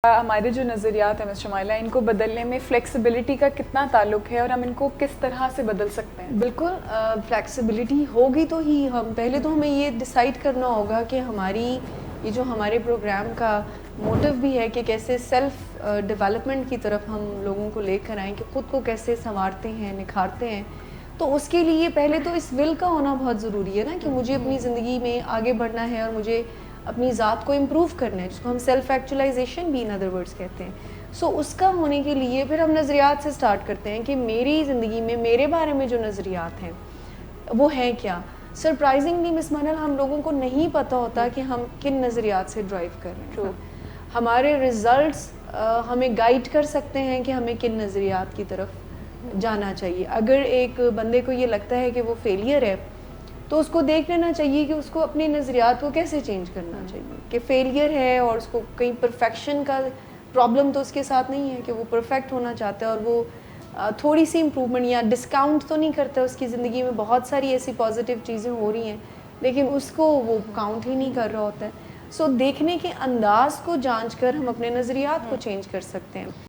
ہمارے جو نظریات ہیں مس شمائلہ، ان کو بدلنے میں فلیکسیبلٹی کا کتنا تعلق ہے اور ہم ان کو کس طرح سے بدل سکتے ہیں؟ بالکل فلیکسیبلٹی ہوگی تو ہی پہلے تو ہمیں یہ ڈیسائیڈ کرنا ہوگا کہ ہماری یہ جو ہمارے پروگرام کا موٹیو بھی ہے کہ کیسے سیلف ڈیولپمنٹ کی طرف ہم لوگوں کو لے کر آئیں، کہ خود کو کیسے سنوارتے ہیں، نکھارتے ہیں. تو اس کے لیے پہلے تو اس ول کا ہونا بہت ضروری ہے نا، کہ مجھے اپنی زندگی میں آگے بڑھنا ہے اور مجھے اپنی ذات کو امپروو کرنا ہے، جس کو ہم سیلف ایکچولائزیشن بھی ان ادر ورڈس کہتے ہیں. سو اس کا ہونے کے لیے پھر ہم نظریات سے سٹارٹ کرتے ہیں کہ میری زندگی میں میرے بارے میں جو نظریات ہیں وہ ہیں کیا. سرپرائزنگلی مس منل ہم لوگوں کو نہیں پتہ ہوتا کہ ہم کن نظریات سے ڈرائیو کر رہے ہیں. ہمارے ریزلٹس ہمیں گائیڈ کر سکتے ہیں کہ ہمیں کن نظریات کی طرف جانا چاہیے. اگر ایک بندے کو یہ لگتا ہے کہ وہ فیلئر ہے تو اس کو دیکھ لینا چاہیے کہ اس کو اپنے نظریات کو کیسے چینج کرنا چاہیے. کہ فیلئر ہے اور اس کو کہیں پرفیکشن کا پرابلم تو اس کے ساتھ نہیں ہے کہ وہ پرفیکٹ ہونا چاہتا ہے اور وہ تھوڑی سی امپروومنٹ یا ڈسکاؤنٹ تو نہیں کرتا. اس کی زندگی میں بہت ساری ایسی پازیٹیو چیزیں ہو رہی ہیں لیکن اس کو وہ کاؤنٹ ہی نہیں کر رہا ہوتا ہے. سو دیکھنے کے انداز کو جانچ کر ہم اپنے نظریات کو چینج کر سکتے ہیں.